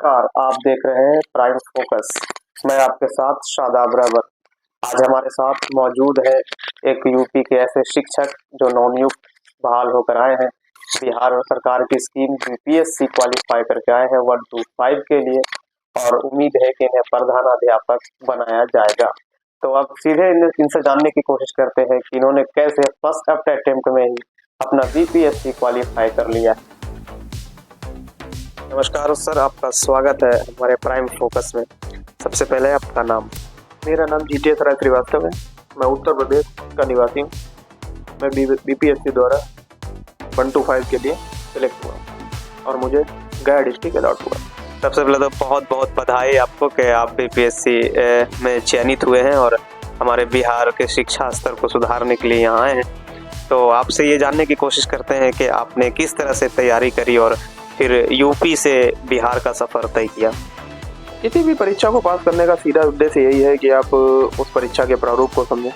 नमस्कार, आप देख रहे हैं प्राइम फोकस। मैं आपके साथ शादाब रहबर। आज हमारे साथ मौजूद है एक यूपी के ऐसे शिक्षक जो नवनियुक्त बहाल होकर आए हैं। बिहार सरकार की स्कीम बीपीएससी क्वालिफाई करके आए हैं 125 के लिए और उम्मीद है कि इन्हें प्रधानाध्यापक बनाया जाएगा। तो अब सीधे इनसे जानने की कोशिश करते हैं कि इन्होंने कैसे फर्स्ट अटेम्प्ट में ही अपना बीपीएससी क्वालिफाई कर लिया। नमस्कार सर, आपका स्वागत है हमारे प्राइम फोकस में। सबसे पहले आपका नाम। मेरा नाम जीतेश राय श्रीवास्तव है। मैं उत्तर प्रदेश का निवासी हूँ। मैं बीपीएससी द्वारा 125 के लिए सिलेक्ट हुआ और मुझे गया डिस्ट्रिक्ट अलॉट हुआ। सबसे पहले तो बहुत बहुत बधाई आपको कि आप बीपीएससी में चयनित हुए हैं और हमारे बिहार के शिक्षा स्तर को सुधारने के लिए यहाँ आए हैं। तो आपसे ये जानने की कोशिश करते हैं कि आपने किस तरह से तैयारी करी और फिर यूपी से बिहार का सफ़र तय किया। किसी भी परीक्षा को पास करने का सीधा उद्देश्य यही है कि आप उस परीक्षा के प्रारूप को समझें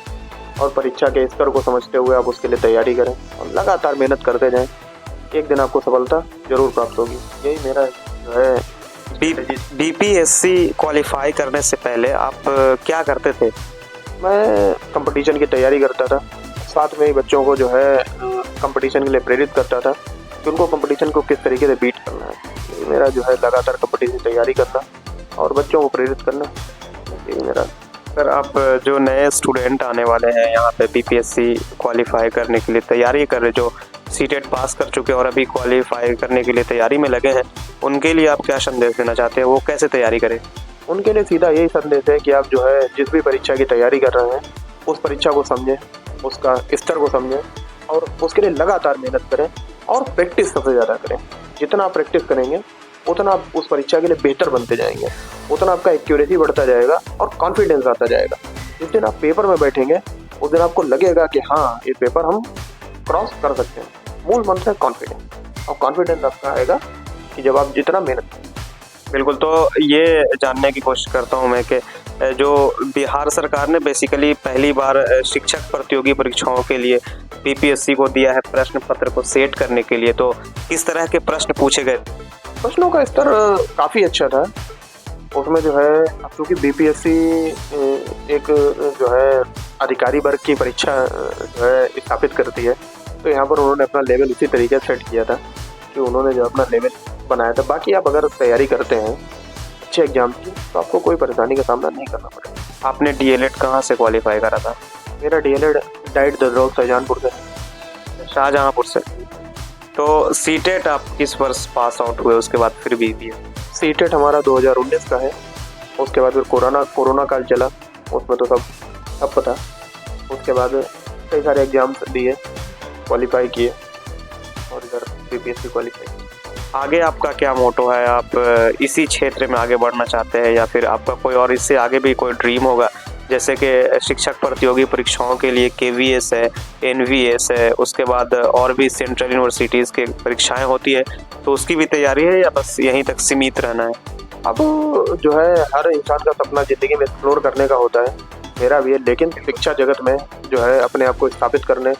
और परीक्षा के स्तर को समझते हुए आप उसके लिए तैयारी करें और लगातार मेहनत करते जाएं। एक दिन आपको सफलता जरूर प्राप्त होगी। यही मेरा जो है। बीपीएससी क्वालिफाई करने से पहले आप क्या करते थे? मैं कंपटीशन की तैयारी करता था, साथ में ही बच्चों को जो है कंपटीशन के लिए प्रेरित करता था कि उनको कंपटीशन को किस तरीके से बीट करना है। ये मेरा जो है लगातार कंपटीशन तैयारी करना और बच्चों को प्रेरित करना, ये मेरा। सर, आप जो नए स्टूडेंट आने वाले हैं यहाँ पे बीपीएससी क्वालिफाई करने के लिए तैयारी कर रहे, जो सीटेट पास कर चुके हैं और अभी क्वालिफाई करने के लिए तैयारी में लगे हैं, उनके लिए आप क्या संदेश देना चाहते हैं? वो कैसे तैयारी करें? उनके लिए सीधा यही संदेश है कि आप जो है जिस भी परीक्षा की तैयारी कर रहे हैं उस परीक्षा को समझें, उसका स्तर को समझें और उसके लिए लगातार मेहनत करें और प्रैक्टिस सबसे ज़्यादा करें। जितना आप प्रैक्टिस करेंगे उतना आप उस परीक्षा के लिए बेहतर बनते जाएंगे, उतना आपका एक्यूरेसी बढ़ता जाएगा और कॉन्फिडेंस आता जाएगा। जिस दिन आप पेपर में बैठेंगे उस दिन आपको लगेगा कि हाँ, ये पेपर हम क्रॉस कर सकते हैं। मूल मंत्र है कॉन्फिडेंस, और कॉन्फिडेंस आपका आएगा कि जब आप जितना मेहनत करें। बिल्कुल। तो ये जानने की कोशिश करता हूँ मैं कि जो बिहार सरकार ने बेसिकली पहली बार शिक्षक प्रतियोगी परीक्षाओं के लिए बीपीएससी को दिया है प्रश्न पत्र को सेट करने के लिए, तो किस तरह के प्रश्न पूछे गए? प्रश्नों का स्तर काफ़ी अच्छा था। उसमें जो है अब चूँकि बीपीएससी एक जो है अधिकारी वर्ग की परीक्षा जो है स्थापित करती है, तो यहाँ पर उन्होंने अपना लेवल उसी तरीके से सेट किया था कि उन्होंने जो अपना लेवल बनाया था। बाकी आप अगर तैयारी करते हैं अच्छे एग्जाम की तो आपको कोई परेशानी का सामना नहीं करना पड़ेगा। आपने डीएलएड कहाँ से क्वालिफाई करा था? मेरा डीएलएड डाइट ददरौल शाहजहांपुर से। शाहजहांपुर से। तो सीटेट आप किस वर्ष पास आउट हुए उसके बाद फिर भी? सीटेट हमारा 2019 का है। उसके बाद फिर कोरोना काल चला, उसमें तो सब पता। उसके बाद कई सारे एग्जाम्स दिए, क्वालिफाई किए और इधर बीपीएससी क्वालिफाई। आगे आपका क्या मोटो है? आप इसी क्षेत्र में आगे बढ़ना चाहते हैं या फिर आपका कोई और इससे आगे भी कोई ड्रीम होगा? जैसे कि शिक्षक प्रतियोगी परीक्षाओं के लिए केवीएस है, एनवीएस है, उसके बाद और भी सेंट्रल यूनिवर्सिटीज़ के परीक्षाएं होती है, तो उसकी भी तैयारी है या बस यहीं तक सीमित रहना है? अब जो है हर इंसान का सपना ज़िंदगी में एक्सप्लोर करने का होता है, मेरा भी है। लेकिन शिक्षा जगत में जो है अपने आप को स्थापित करने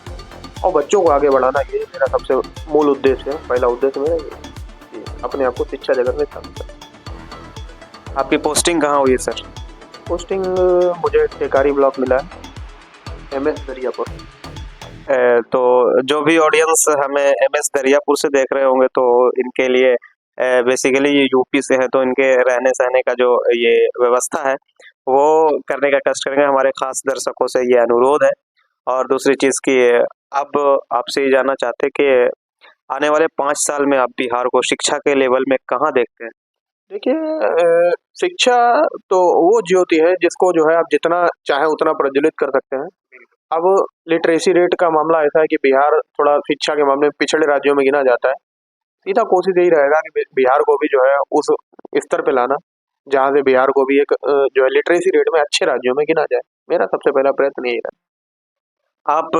और बच्चों को आगे बढ़ाना, ये मेरा सबसे मूल उद्देश्य है। पहला उद्देश्य मेरा ये, अपने आप को शिक्षा जगत में स्थापित करना। आपकी पोस्टिंग कहाँ हुई है सर? पोस्टिंग मुझे टेकारी ब्लॉक मिला है, एमएस दरियापुर। तो जो भी ऑडियंस हमें एमएस दरियापुर से देख रहे होंगे तो इनके लिए बेसिकली ये यूपी से है, तो इनके रहने सहने का जो ये व्यवस्था है वो करने का कष्ट करेंगे। हमारे खास दर्शकों से ये अनुरोध है। और दूसरी चीज़ की अब आपसे ये जानना चाहते हैं कि आने वाले 5 साल में आप बिहार को शिक्षा के लेवल में कहाँ देखते हैं? देखिए, शिक्षा तो वो ज्योति है जिसको जो है आप जितना चाहे उतना प्रज्वलित कर सकते हैं। अब लिटरेसी रेट का मामला ऐसा है कि बिहार थोड़ा शिक्षा के मामले में पिछड़े राज्यों में गिना जाता है। सीधा कोशिश यही रहेगा कि बिहार को भी जो है उस स्तर पे लाना जहाँ से बिहार को भी एक जो है लिटरेसी रेट में अच्छे राज्यों में गिना जाए। मेरा सबसे पहला प्रयत्न यही है। आप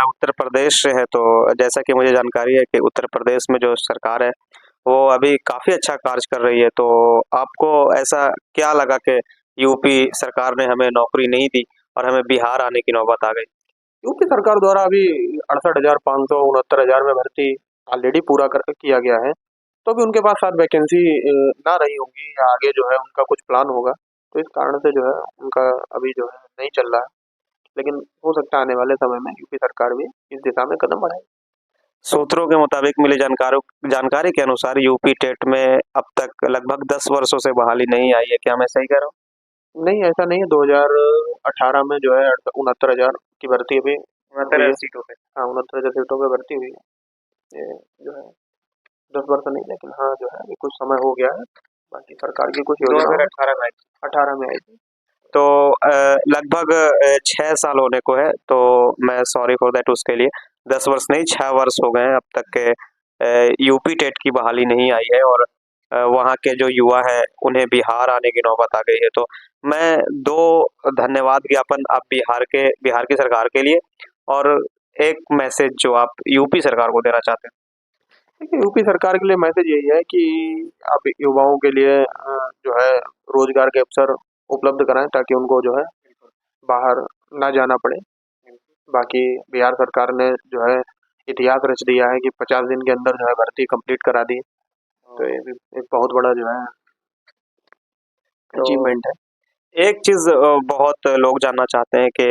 उत्तर प्रदेश से है, तो जैसा कि मुझे जानकारी है कि उत्तर प्रदेश में जो सरकार है वो अभी काफ़ी अच्छा कार्य कर रही है, तो आपको ऐसा क्या लगा कि यूपी सरकार ने हमें नौकरी नहीं दी और हमें बिहार आने की नौबत आ गई? यूपी सरकार द्वारा अभी 68,569 में भर्ती ऑलरेडी पूरा किया गया है। तो भी उनके पास शायद वैकेंसी ना रही होंगी, या आगे जो है उनका कुछ प्लान होगा, तो इस कारण से जो है उनका अभी जो है नहीं चल रहा है। लेकिन हो सकता है आने वाले समय में यूपी सरकार भी इस दिशा में कदम बढ़ाए। सूत्रों के मुताबिक मिली जानकारी के अनुसार यूपी टेट में अब तक लगभग 10 वर्षों से बहाली नहीं आई है। क्या मैं सही कह रहा हूँ? नहीं, ऐसा नहीं है। 2018 में जो है 69,000 की भर्ती अभी हुई है। 69 सीटों पे। हाँ, 69,000 सीटों पे भर्ती हुई है। ये जो है 10 वर्ष नहीं, लेकिन हाँ जो है अभी कुछ समय हो गया है। बाकी सरकार की कुछ योजना 2018 में। 18 में आई थी। तो लगभग 6 साल होने को है, तो मैं सॉरी फॉर दैट उसके लिए। 10 वर्ष नहीं, 6 वर्ष हो गए हैं अब तक के यूपी टेट की बहाली नहीं आई है, और वहाँ के जो युवा हैं उन्हें बिहार आने की नौबत आ गई है। तो मैं दो धन्यवाद ज्ञापन आप बिहार की सरकार के लिए, और एक मैसेज जो आप यूपी सरकार को देना चाहते हैं। देखिए, यूपी सरकार के लिए मैसेज यही है कि आप युवाओं के लिए जो है रोजगार के अवसर उपलब्ध कराएं, ताकि उनको जो है बाहर ना जाना पड़े। बाकी बिहार सरकार ने जो है इतिहास रच दिया है कि 50 दिन के अंदर जो है भर्ती कंप्लीट करा दी। तो ये भी एक बहुत बड़ा जो है अचीवमेंट है। एक चीज बहुत लोग जानना चाहते हैं कि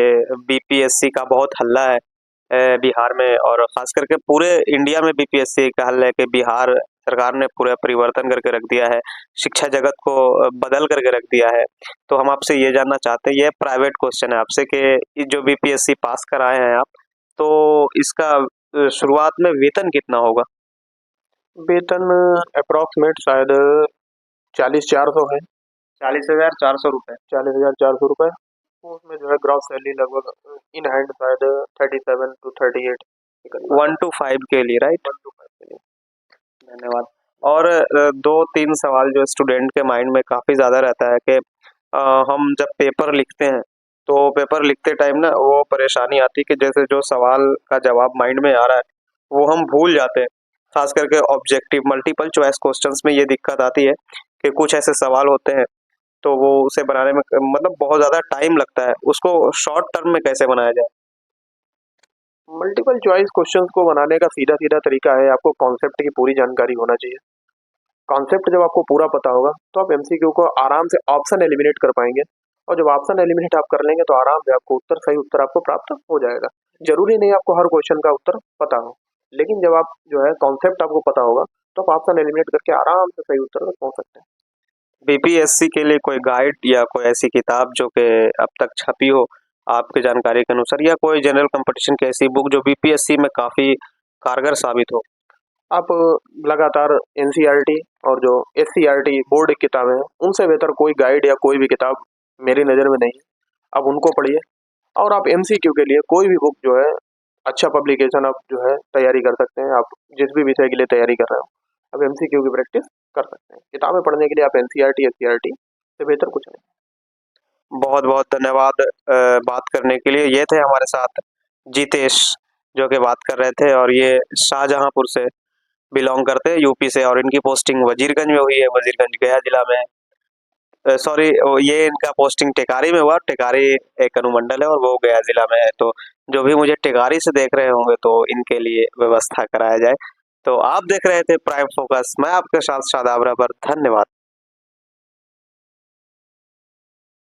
बीपीएससी का बहुत हल्ला है बिहार में, और खास करके पूरे इंडिया में बीपीएससी का हल्ला है कि बिहार सरकार ने पूरा परिवर्तन करके रख दिया है, शिक्षा जगत को बदल करके रख दिया है। तो हम आपसे ये जानना चाहते हैं, ये प्राइवेट क्वेश्चन है आपसे, कि ये जो बीपीएससी पास कराए हैं आप, तो इसका शुरुआत में वेतन कितना होगा? वेतन अप्रोक्सीमेट शायद 40,400 है। 40,400 रुपये। 40,400 रुपये। उसमें जो है ग्रॉस सैलरी लगभग इन हैंड शायद 37 to 38 के करीब। 1 to 5 के लिए, राइट? 1 to 5 के लिए। धन्यवाद। और 2-3 सवाल जो स्टूडेंट के माइंड में काफ़ी ज़्यादा रहता है कि हम जब पेपर लिखते हैं, तो पेपर लिखते टाइम ना वो परेशानी आती है कि जैसे जो सवाल का जवाब माइंड में आ रहा है, वो हम भूल जाते हैं। खास करके ऑब्जेक्टिव मल्टीपल चॉइस क्वेश्चंस में ये दिक्कत आती है कि कुछ ऐसे सवाल होते हैं, तो वो उसे बनाने में मतलब बहुत ज़्यादा टाइम लगता है। उसको शॉर्ट टर्म में कैसे बनाया जाए? मल्टीपल चॉइस क्वेश्चंस को बनाने का सीधा सीधा तरीका है, आपको कॉन्सेप्ट की पूरी जानकारी होना चाहिए। कॉन्सेप्ट जब आपको पूरा पता होगा तो आप एमसीक्यू को आराम से ऑप्शन एलिमिनेट कर पाएंगे, और जब ऑप्शन एलिमिनेट आप कर लेंगे तो आराम से आपको सही उत्तर आपको प्राप्त हो जाएगा। जरूरी नहीं आपको हर क्वेश्चन का उत्तर पता हो, लेकिन जब आप जो है कॉन्सेप्ट आपको पता होगा तो आप ऑप्शन एलिमिनेट करके आराम से सही उत्तर तक पहुंच सकते हैं। बीपीएससी के लिए कोई गाइड या कोई ऐसी किताब जो कि अब तक छपी हो आपकी जानकारी के अनुसार, या कोई जनरल कंपटीशन की ऐसी बुक जो बीपीएससी में काफ़ी कारगर साबित हो? आप लगातार एनसीईआरटी और जो एससीईआरटी बोर्ड की किताबें हैं, उनसे बेहतर कोई गाइड या कोई भी किताब मेरी नज़र में नहीं है। आप उनको पढ़िए, और आप एमसीक्यू के लिए कोई भी बुक जो है अच्छा पब्लिकेशन आप जो है तैयारी कर सकते हैं। आप जिस भी विषय के लिए तैयारी कर रहे हो, आप एमसीक्यू की प्रैक्टिस कर सकते हैं। किताबें पढ़ने के लिए आप एनसीईआरटी एससीईआरटी से बेहतर कुछ नहीं। बहुत बहुत धन्यवाद बात करने के लिए। ये थे हमारे साथ जितेश, जो कि बात कर रहे थे, और ये शाहजहांपुर से बिलोंग करते हैं, यूपी से, और इनकी पोस्टिंग वजीरगंज में हुई है, वजीरगंज गया जिला में। सॉरी, ये इनका पोस्टिंग टेकारी में हुआ। टेकारी एक अनुमंडल है और वो गया जिला में है। तो जो भी मुझे टेकारी से देख रहे होंगे, तो इनके लिए व्यवस्था कराया जाए। तो आप देख रहे थे प्राइम फोकस, मैं आपके साथ शादाब रबर। धन्यवाद।